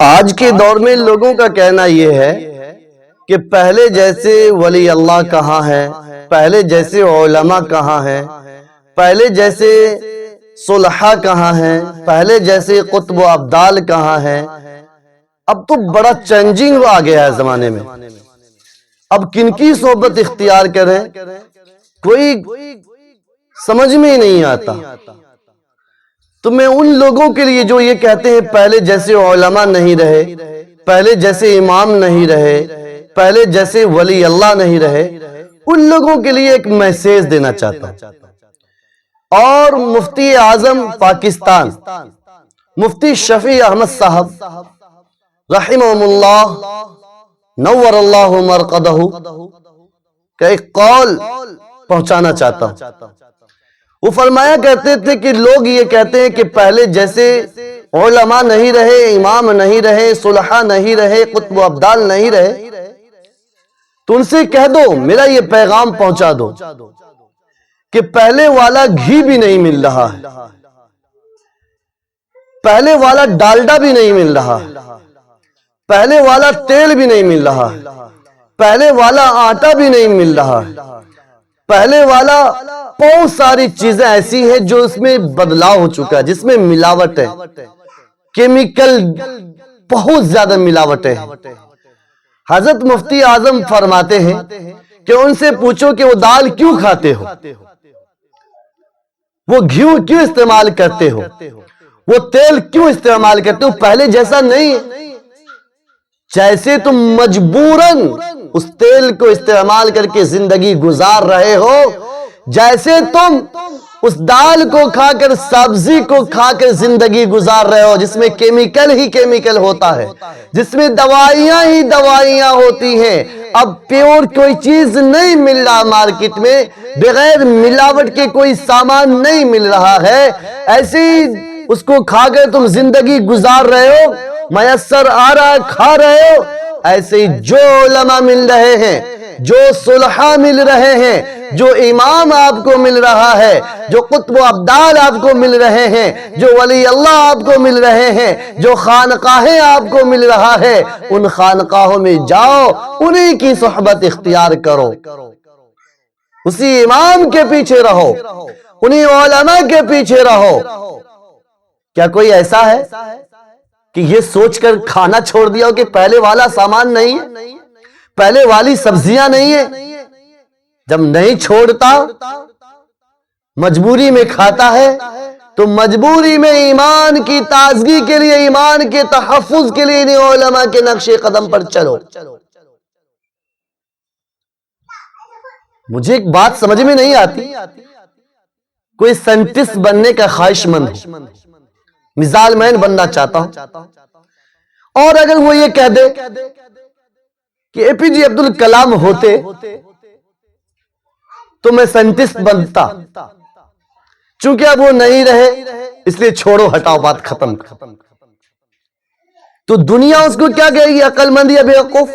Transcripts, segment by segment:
آج کے دور میں لوگوں کا کہنا یہ ہے کہ پہلے جیسے ولی اللہ کہاں ہے، پہلے جیسے علماء کہاں ہیں، پہلے جیسے صلحاء کہاں ہیں، پہلے جیسے قطب و ابدال کہاں ہیں۔ اب تو بڑا چینجنگ آ گیا ہے زمانے میں۔ اب کن کی صحبت اختیار کریں کوئی سمجھ میں ہی نہیں آتا۔ تو میں ان لوگوں کے لیے جو یہ کہتے ہیں پہلے جیسے علماء نہیں رہے، پہلے جیسے امام نہیں رہے، پہلے جیسے ولی اللہ نہیں رہے، ان لوگوں کے لیے ایک میسیج دینا چاہتا ہوں۔ اور مفتی اعظم پاکستان مفتی شفیع احمد صاحب رحمہم اللہ نور اللہ مرقدہ کا ایک قول پہنچانا چاہتا ہوں۔ وہ فرمایا کرتے تھے کہ لوگ یہ کہتے ہیں کہ پہلے جیسے علماء نہیں رہے، امام نہیں رہے، صلحاء نہیں رہے، قطب و ابدال نہیں رہے، تو ان سے کہہ دو، میرا یہ پیغام پہنچا دو کہ پہلے والا گھی بھی نہیں مل رہا ہے، پہلے والا ڈالڈا بھی نہیں مل رہا ہے، پہلے والا تیل بھی نہیں مل رہا ہے، پہلے والا آٹا بھی نہیں مل رہا ہے، پہلے والا بہت ساری چیزیں ایسی ہیں جو اس میں بدلاؤ ہو چکا ہے، جس میں ملاوٹ ہے، کیمیکل بہت زیادہ ملاوٹ ہے۔ حضرت مفتی اعظم فرماتے ہیں کہ ان سے پوچھو کہ وہ دال کیوں کھاتے ہو، وہ گھی کیوں استعمال کرتے ہو، وہ تیل کیوں استعمال کرتے ہو، پہلے جیسا نہیں ہے۔ جیسے تم مجبوراً اس تیل کو استعمال کر کے زندگی گزار رہے ہو، جیسے تم اس دال کو کھا کر، سبزی کو کھا کر زندگی گزار رہے ہو جس میں کیمیکل ہی کیمیکل ہوتا ہے، جس میں دوائیاں ہی دوائیاں ہوتی ہیں، اب پیور کوئی چیز نہیں مل رہا مارکیٹ میں، بغیر ملاوٹ کے کوئی سامان نہیں مل رہا ہے، ایسے ہی اس کو کھا کر تم زندگی گزار رہے ہو، میسر آ رہا ہے کھا رہے ہو۔ ایسے ہی جو علماء مل رہے ہیں، جو صلحاء مل رہے ہیں، جو امام آپ کو مل رہا ہے، جو قطب و ابدال آپ کو مل رہے ہیں، جو ولی اللہ آپ کو مل رہے ہیں، جو خانقاہیں آپ کو مل رہا ہے، ان خانقاہوں میں جاؤ، انہی کی صحبت اختیار کرو، اسی امام کے پیچھے رہو، انہی علماء کے پیچھے رہو۔ کیا کوئی ایسا ہے کہ یہ سوچ کر کھانا چھوڑ دیا ہو کہ پہلے والا سامان نہیں ہے، پہلے والی سبزیاں نہیں ہے؟ جب نہیں چھوڑتا، مجبوری میں کھاتا ہے، تو مجبوری میں ایمان کی تازگی کے لیے، ایمان کے تحفظ کے لیے انہیں علماء کے نقش قدم پر چلو۔ مجھے ایک بات سمجھ میں نہیں آتی، کوئی سائنٹسٹ بننے کا خواہش مند ہو، مثال مین بننا چاہتا ہوں، اور اگر وہ یہ کہہ دے کہ اے پی جے عبد الکلام ہوتے تو میں سائنٹسٹ بنتا، چونکہ اب وہ نہیں رہے اس لیے چھوڑو، ہٹاؤ، بات ختم۔ تو دنیا اس کو کیا کہے گی، عقل مند یا بیوقوف؟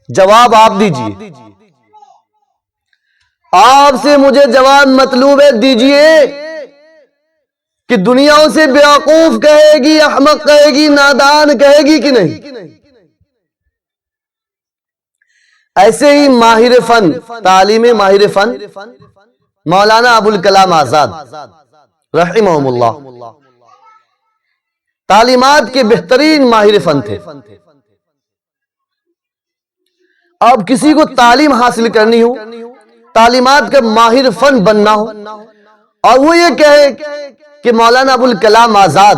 جواب آپ دیجئے، آپ سے مجھے جواب مطلوب ہے، دیجئے کہ دنیا اسے بیوقوف کہے گی، احمق کہے گی، نادان کہے گی کہ نہیں؟ ایسے ہی ماہر فن، تعلیم ماہر فن مولانا ابوالکلام آزاد رحمہم اللہ تعلیمات کے بہترین ماہر فن تھے۔ اب کسی کو تعلیم حاصل کرنی ہو، تعلیمات کا ماہر فن بننا ہو، اور وہ یہ کہے کہ مولانا ابوالکلام آزاد،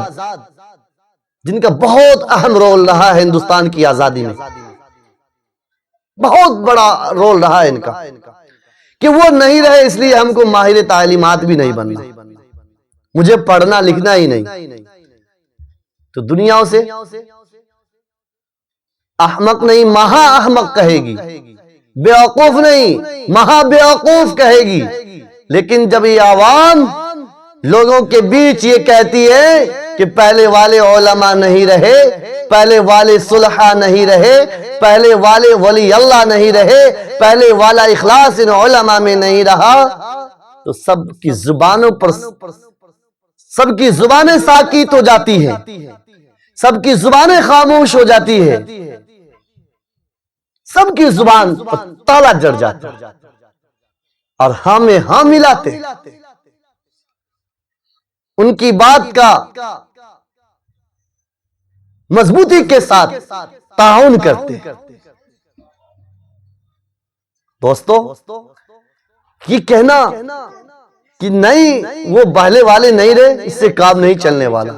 جن کا بہت اہم رول رہا ہے ہندوستان کی آزادی میں، بہت بڑا رول رہا ہے ان کا، کہ وہ نہیں رہے اس لیے ہم کو ماہر تعلیمات بھی نہیں بننا، مجھے پڑھنا لکھنا ہی نہیں، تو دنیا اسے احمق نہیں، مہا احمق کہے گی، بیوقوف نہیں، مہا بیوقوف کہے گی۔ لیکن جب یہ عوام لوگوں کے بیچ یہ کہتی ہے کہ پہلے والے علماء نہیں رہے، پہلے والے صلحاء نہیں رہے، پہلے والے ولی اللہ نہیں رہے، پہلے والا اخلاص ان علماء میں نہیں رہا، تو سب کی زبانوں پر، سب کی زبانیں ساکت ہو جاتی ہیں سب کی زبانیں خاموش ہو جاتی ہے، سب کی زبان تالا جڑ جاتا ہے، اور ہمیں ہاں ملاتے، ان کی بات کا مضبوطی کے ساتھ تعاون کرتے۔ دوستو، یہ کہنا کہ نہیں وہ بہلے والے نہیں رہے، اس سے کام نہیں چلنے والا۔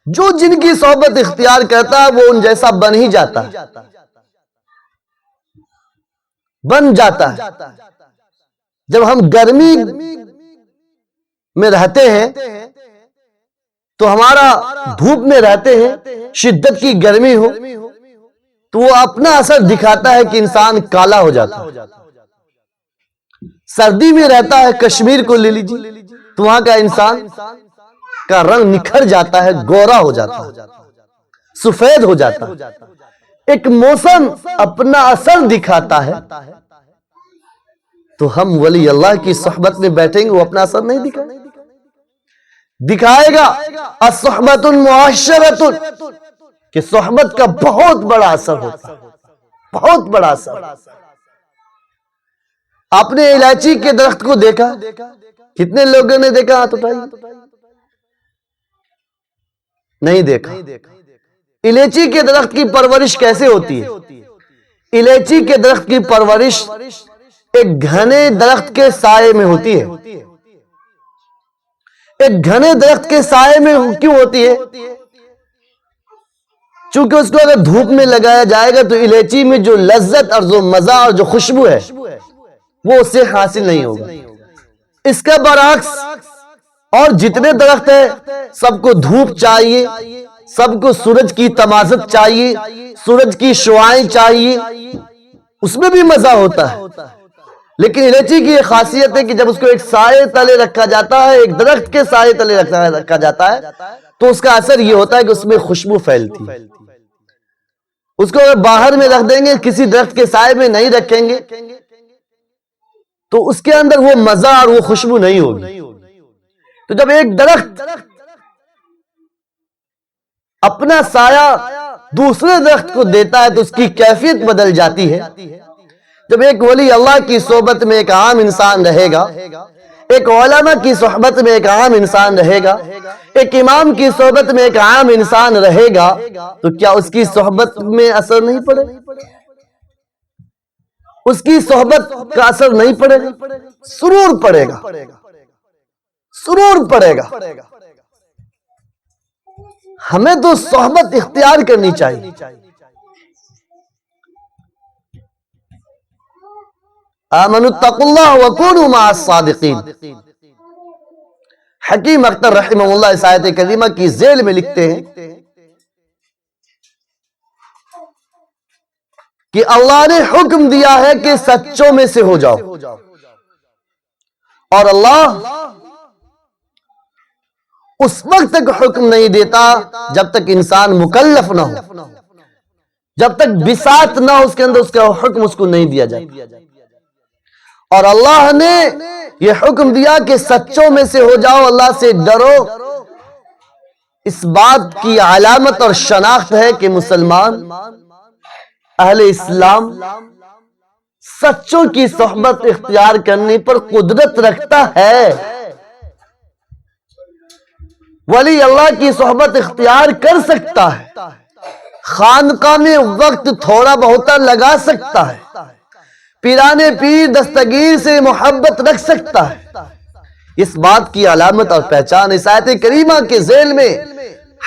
جو جن کی صحبت اختیار کرتا ہے وہ ان جیسا بن ہی جاتا ہے، بن جاتا ہے۔ جب ہم گرمی میں رہتے ہیں تو ہمارا دھوپ میں رہتے ہیں، شدت کی گرمی ہو تو وہ اپنا اثر دکھاتا ہے کہ انسان کالا ہو جاتا ہے۔ سردی میں رہتا ہے، کشمیر کو لے لیجیے تو وہاں کا انسان کا رنگ نکھر جاتا ہے، گورا ہو جاتا ہے، سفید ہو جاتا ہے۔ ایک موسم اپنا اثر دکھاتا ہے، تو ہم ولی اللہ کی صحبت میں بیٹھیں گے، وہ اپنا اثر نہیں دکھائے گا۔ الصحبت معاشرت، کہ صحبت کا بہت بڑا اثر ہوتا ہے، بہت بڑا اثر۔ آپ نے الائچی کے درخت کو دیکھا؟ کتنے لوگوں نے دیکھا؟ ہاتھ اٹھائیے۔ نہیں دیکھا۔ الائچی کے درخت کی پرورش کیسے ہوتی ہے؟ الائچی کے درخت کی پرورش ایک گھنے درخت کے سائے میں ہوتی ہے۔ ایک گھنے درخت کے سائے میں کیوں ہوتی ہے؟ چونکہ اس کو اگر دھوپ میں لگایا جائے گا تو الائچی میں جو لذت اور جو مزہ اور جو خوشبو ہے وہ اس سے حاصل نہیں ہوگا۔ اس کا برعکس اور جتنے درخت ہیں سب کو دھوپ چاہیے، سب کو سورج کی تمازت چاہیے، سورج کی شعائیں چاہیے، اس میں بھی مزہ ہوتا ہے۔ لیکن الائچی کی یہ خاصیت ہے کہ جب اس کو ایک سائے تلے رکھا جاتا ہے، ایک درخت کے سائے تلے رکھا جاتا ہے تو اس کا اثر یہ ہوتا ہے کہ اس میں خوشبو پھیلتی ہے۔ اس کو اگر باہر میں رکھ دیں گے، کسی درخت کے سائے میں نہیں رکھیں گے تو اس کے اندر وہ مزہ اور وہ خوشبو نہیں ہوگی۔ تو جب ایک درخت اپنا سایہ دوسرے درخت کو دیتا ہے تو اس کی کیفیت بدل جاتی ہے۔ جب ایک ولی اللہ کی صحبت میں ایک عام انسان رہے گا، ایک علماء کی صحبت میں ایک عام انسان رہے گا، ایک امام کی صحبت میں ایک عام انسان رہے گا، تو کیا اس کی صحبت میں اثر نہیں پڑے؟ اس کی صحبت کا اثر نہیں پڑے گا؟ سرور پڑے گا، سرور پڑے گا۔ ہمیں تو صحبت اختیار کرنی چاہیے۔ آمنوا اتقوا اللہ وکونوا مع الصادقین۔ حکیم اختر رحمہ اللہ اس آیت کریمہ کی ذیل میں لکھتے ہیں کہ اللہ نے حکم دیا ہے کہ سچوں میں سے ہو جاؤ، اور اللہ اس وقت تک حکم نہیں دیتا جب تک انسان مکلف نہ ہو، جب تک بساط نہ ہو اس کے اندر، اس کا حکم اس کو نہیں دیا جاتا۔ اور اللہ نے یہ حکم دیا کہ سچوں میں سے ہو جاؤ، اللہ سے ڈرو۔ اس بات کی علامت اور شناخت ہے کہ مسلمان، اہل اسلام سچوں کی صحبت اختیار کرنے پر قدرت رکھتا ہے۔ ولی اللہ کی صحبت اختیار کر سکتا ہے، خانقاہ میں وقت تھوڑا بہت لگا سکتا ہے، پیرانے پیر دستگیر سے محبت رکھ سکتا ہے۔ اس بات کی علامت اور پہچان اس آیت کریمہ کے ذیل میں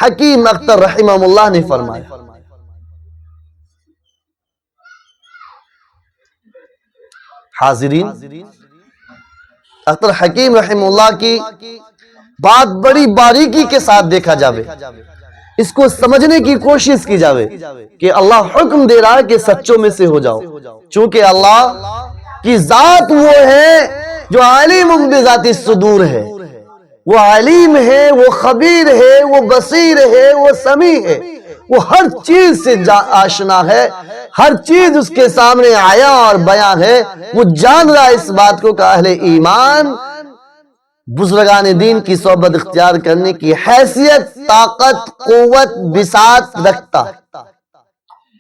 حکیم اختر رحمہ اللہ نے فرمایا۔ حاضرین، اختر حکیم رحمہ اللہ کی بات بڑی باریکی کے ساتھ دیکھا جاوے، اس کو سمجھنے کی کوشش کی جاوے کہ اللہ حکم دے رہا ہے کہ سچوں میں سے ہو جاؤ، چونکہ اللہ کی ذات وہ ہے جو عالم بذات الصدور ہے، وہ علیم ہے، وہ خبیر ہے، وہ بصیر ہے، وہ سمیع ہے، وہ ہر چیز سے آشنا ہے، ہر چیز اس کے سامنے آیا اور بیاں ہے۔ وہ جان رہا اس بات کو کہ اہل ایمان بزرگان دین کی صحبت اختیار کرنے کی حیثیت طاقت قوت بساط رکھتا ہے،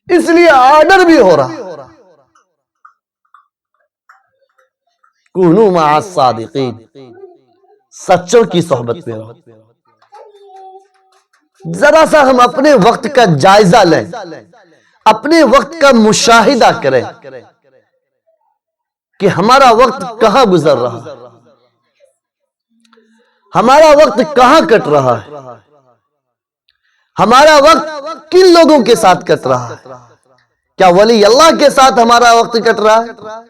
اس لیے آرڈر بھی ہو رہا کونوا مع الصادقین، سچوں کی صحبت میں رہو۔ ذرا سا ہم اپنے وقت کا جائزہ لیں، اپنے وقت کا مشاہدہ کریں کہ ہمارا وقت کہاں گزر رہا ہے، ہمارا وقت کہاں کٹ رہا ہے، ہمارا وقت کن لوگوں کے ساتھ کٹ رہا ہے۔ کیا ولی اللہ کے ساتھ ہمارا وقت کٹ رہا ہے؟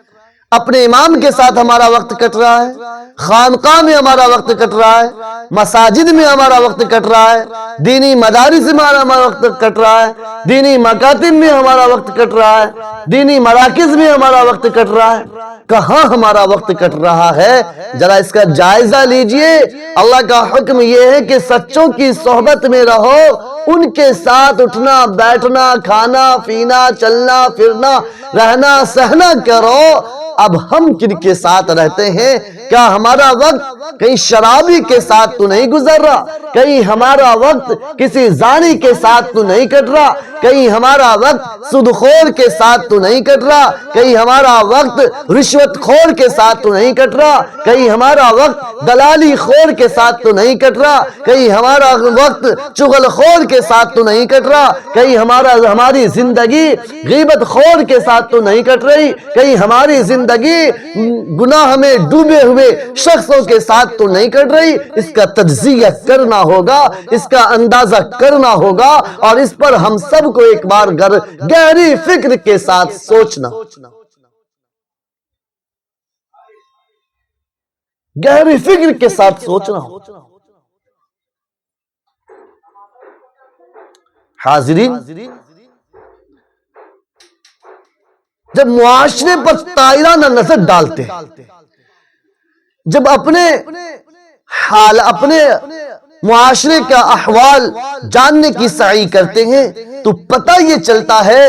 اپنے امام کے ساتھ ہمارا وقت کٹ رہا ہے؟ خانقاہ میں ہمارا وقت کٹ رہا ہے؟ مساجد میں ہمارا وقت کٹ رہا ہے؟ دینی مدارس میں ہمارا وقت کٹ رہا ہے؟ دینی مکاتب میں ہمارا وقت کٹ رہا ہے؟ دینی مراکز میں ہمارا وقت کٹ رہا ہے؟ کہاں ہمارا وقت کٹ رہا ہے؟ ذرا اس کا جائزہ لیجئے۔ اللہ کا حکم یہ ہے کہ سچوں کی صحبت میں رہو، ان کے ساتھ اٹھنا بیٹھنا کھانا پینا چلنا پھرنا رہنا سہنا کرو۔ اب ہم کن کے ساتھ رہتے ہیں؟ کیا ہمارا وقت کہیں شرابی کے ساتھ تو نہیں گزر رہا؟ کہیں ہمارا وقت کسی زانی کے ساتھ تو نہیں کٹ رہا؟ کہیں ہمارا وقت سود خور کے ساتھ تو نہیں کٹ رہا؟ کہیں ہمارا وقت رشوت خور کے ساتھ تو نہیں کٹ رہا؟ کہیں ہمارا وقت دلالی خور کے ساتھ تو نہیں کٹ رہا؟ کہیں ہمارا وقت چغل خور کے ساتھ تو نہیں کٹ رہا؟ کہیں ہماری زندگی غیبت خور کے ساتھ تو نہیں کٹ رہی؟ کہیں ہماری زندگی گناہ میں ڈوبے ہوئے شخصوں کے ساتھ تو نہیں کٹ رہی؟ اس کا تجزیہ کرنا ہوگا، اس کا اندازہ کرنا ہوگا، اور اس پر ہم سب کو ایک بار گہری فکر کے ساتھ سوچنا، گہری فکر کے ساتھ سوچنا ہوگا۔ حاضرین، جب معاشرے پر تائرانہ نظر ڈالتے ہیں، جب اپنے معاشرے کا احوال جاننے کی سعی کرتے ہیں، تو پتہ یہ چلتا ہے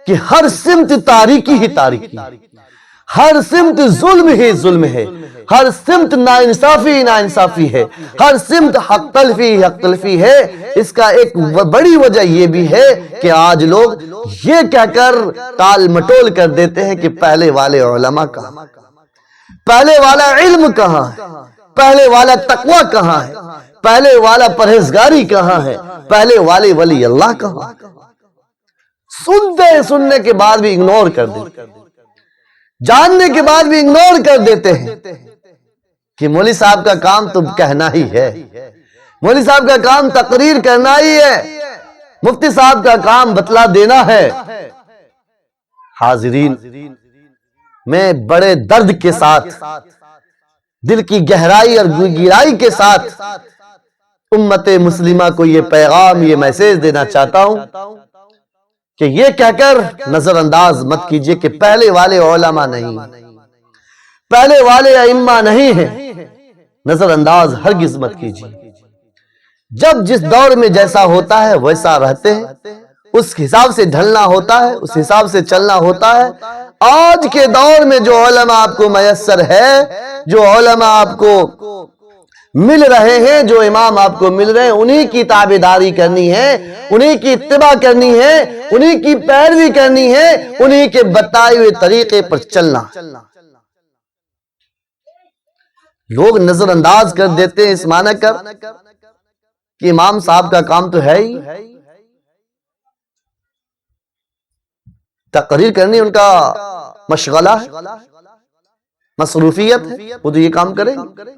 کہ ہر سمت تاریکی ہی تاریکی، ہر سمت ظلم ہی ظلم ہے، ہر سمت ناانصافی ہی ناانصافی ہے، ہر سمت حق تلفی ہی حق تلفی ہے۔ اس کا ایک بڑی وجہ یہ بھی ہے کہ آج لوگ یہ کہہ کر ٹال مٹول کر دیتے ہیں کہ پہلے والے علماء کہاں، پہلے والا علم کہاں ہے، پہلے والا تقوی کہاں ہے، پہلے والا پرہیزگاری کہاں ہے، پہلے والے ولی اللہ کہاں؟ سننے کے بعد بھی اگنور کر دیتے، جاننے کے بعد بھی اگنور کر دیتے ہیں کہ مولوی صاحب کا کام تو کہنا ہی ہے، مولوی صاحب کا کام تقریر کرنا ہی ہے، مفتی صاحب کا کام بتلا دینا ہے۔ حاضرین، میں بڑے درد کے ساتھ، دل کی گہرائی اور گہرائی کے ساتھ امت مسلمہ کو یہ پیغام، یہ میسیج دینا چاہتا ہوں کہ یہ کہہ کر نظر انداز مت کیجئے کہ پہلے والے علماء نہیں، پہلے والے ائمہ نہیں ہیں، نظر انداز ہرگز مت کیجئے۔ جب جس دور میں جیسا ہوتا ہے ویسا رہتے ہیں، اس حساب سے ڈھلنا ہوتا ہے، اس حساب سے چلنا ہوتا ہے۔ آج کے دور میں جو علماء آپ کو میسر ہے، جو علماء آپ کو مل رہے ہیں، جو امام آپ کو مل رہے ہیں، انہی کی تابعداری کرنی ہے، انہی کی اتباع کرنی ہے، انہی کی پیروی کرنی ہے، انہی کے بتائے ہوئے طریقے پر چلنا۔ لوگ نظر انداز کر دیتے ہیں اس معنی کر کہ امام صاحب کا کام تو ہے ہی، تقریر کرنی ان کا مشغلہ ہے، مصروفیت ہے، وہ تو یہ کام کریں گے۔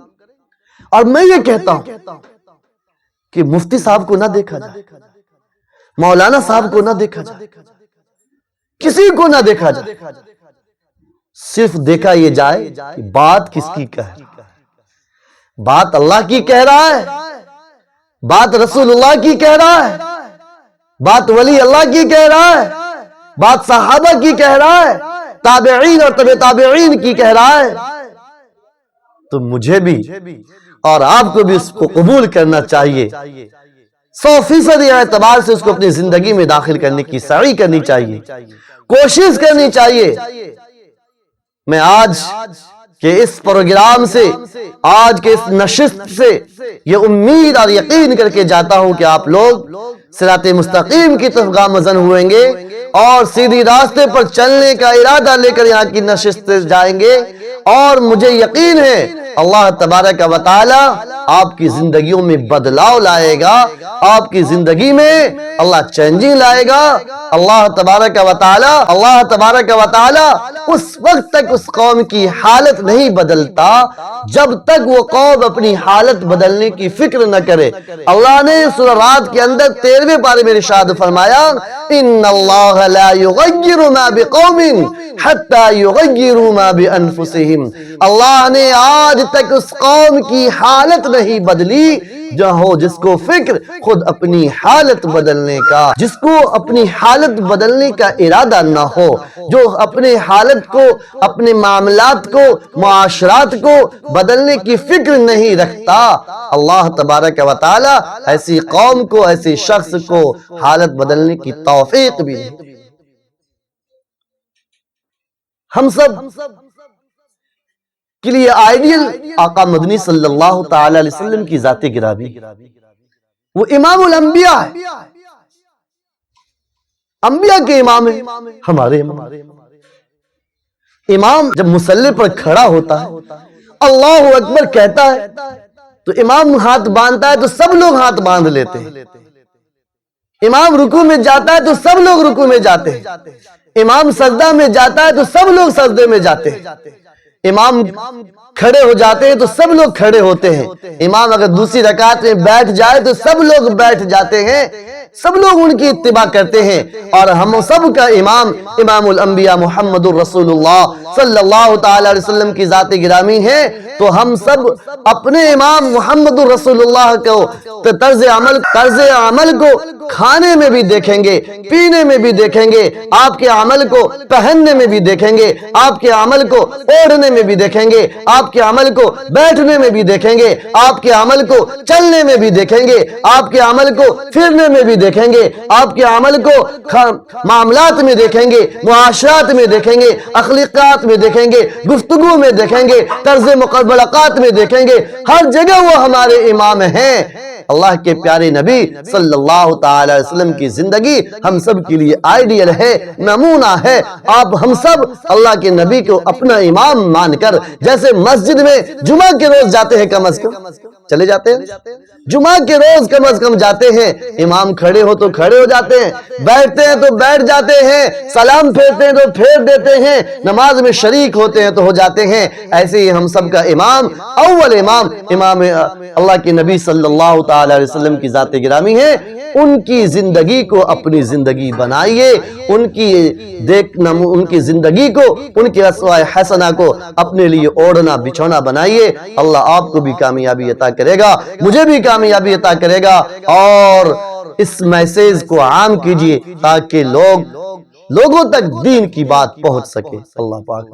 اور میں یہ کہتا ہوں کہ مفتی صاحب کو نہ دیکھا جائے، مولانا صاحب کو نہ دیکھا جائے، کسی کو نہ دیکھا جائے، صرف دیکھا یہ جائے کہ بات کس کی کہہ رہا ہے، بات اللہ کی کہہ رہا ہے، بات رسول اللہ کی کہہ رہا ہے، بات ولی اللہ کی کہہ رہا ہے، بات صحابہ کی کہہ رہا ہے، تابعین اور تبع تابعین کی کہہ رہا ہے، تو مجھے بھی اور آپ کو بھی اس کو قبول کرنا چاہیے، 100% اعتبار سے اس کو اپنی زندگی میں داخل کرنے کی سعی کرنی چاہیے، کوشش کرنی چاہیے۔ میں آج کہ اس پروگرام سے، آج کے اس نشست سے یہ امید اور یقین کر کے جاتا ہوں کہ آپ لوگ صراط مستقیم کی طرف گامزن ہوئیں گے اور سیدھی راستے پر چلنے کا ارادہ لے کر یہاں کی نشست سے جائیں گے، اور مجھے یقین ہے اللہ تبارک و تعالی آپ کی زندگیوں میں بدلاؤ لائے گا، آپ کی زندگی میں اللہ چینجنگ لائے گا۔ اللہ تبارک و تعالی اس وقت تک اس قوم کی حالت نہیں بدلتا جب تک وہ قوم اپنی حالت بدلنے کی فکر نہ کرے۔ اللہ نے سورہ رات کے اندر 13ویں پارے میں ارشاد فرمایا، ان اللہ لا یغیر ما بقوم حتی یغیروا ما بانفسہم۔ اللہ نے آج تک اس قوم کی حالت نہیں بدلی جس کو فکر خود اپنی حالت بدلنے کا، جس کو اپنی حالت بدلنے کا ارادہ نہ ہو، جو اپنے حالت کو، اپنے معاملات کو، معاشرات کو بدلنے کی فکر نہیں رکھتا، اللہ تبارک و تعالی ایسی قوم کو، ایسی شخص کو حالت بدلنے کی توفیق بھی نہیں۔ ہم سب کے لیے آئیڈیل آقا مدنی صلی اللہ تعالی علیہ وسلم کی ذات گرامی، وہ امام الانبیاء ہے، انبیاء کے امام ہیں، ہمارے امام جب مصلی پر کھڑا ہوتا ہے، اللہ اکبر کہتا ہے تو امام ہاتھ باندھتا ہے تو سب لوگ ہاتھ باندھ لیتے ہیں۔ امام رکوع میں جاتا ہے تو سب لوگ رکوع میں جاتے ہیں۔ امام سجدہ میں جاتا ہے تو سب لوگ سجدے میں جاتے ہیں۔ امام کھڑے ہو جاتے ہیں تو سب لوگ کھڑے ہوتے ہیں۔ امام اگر دوسری رکعت میں بیٹھ جائے تو سب لوگ بیٹھ جاتے ہیں، سب لوگ ان کی اتباع کرتے ہیں۔ اور ہم سب کا امام امام الانبیاء محمد الرسول اللہ صلی اللہ تعالی علیہ وسلم کی ذات گرامی ہے، تو ہم سب اپنے امام محمد الرسول اللہ کو طرز عمل کو کھانے میں بھی دیکھیں گے، پینے میں بھی دیکھیں گے، آپ کے عمل کو پہننے میں بھی دیکھیں گے، آپ کے عمل کو اوڑھنے میں بھی دیکھیں گے، آپ کے عمل کو بیٹھنے میں بھی دیکھیں گے، آپ کے عمل کو چلنے میں بھی دیکھیں گے، آپ کے عمل کو پھرنے میں بھی دیکھیں گے، آپ کے عمل کو معاملات میں دیکھیں گے، معاشرات میں دیکھیں گے، اخلاقیات میں دیکھیں گے، گفتگو میں دیکھیں گے، طرز مقابلات میں دیکھیں گے، ہر جگہ وہ ہمارے امام ہیں۔ اللہ کے پیارے نبی صلی اللہ تعالی علیہ وسلم کی زندگی ہم سب کے لیے آئیڈیل ہے، نمونہ ہے۔ آپ ہم سب اللہ کے نبی کو اپنا امام مان کر، جیسے مسجد میں جمعہ کے روز جاتے ہیں، کم از کم چلے جاتے ہیں، جمعہ کے روز کم از کم جاتے ہیں، امام کھڑے ہو تو کھڑے ہو جاتے ہیں، بیٹھتے ہیں تو بیٹھ جاتے ہیں، سلام پھیرتے ہیں تو پھیر دیتے ہیں، نماز میں شریک ہوتے ہیں تو ہو جاتے ہیں۔ ایسے ہی ہم سب کا امام، اول امام اللہ کے نبی صلی اللہ تعالی علیہ وسلم کی ذات گرامی ہے۔ ان کی زندگی کو اپنی زندگی بنائیے، ان کی زندگی کو، ان کی اسوہ حسنہ کو اپنے لیے اوڑھنا بچھونا بنائیے۔ اللہ آپ کو بھی کامیابی عطا کرے گا، مجھے بھی کامیابی عطا کرے گا، اور اس میسیج کو عام کیجئے تاکہ لوگوں تک دین کی بات پہنچ سکے۔ اللہ پاک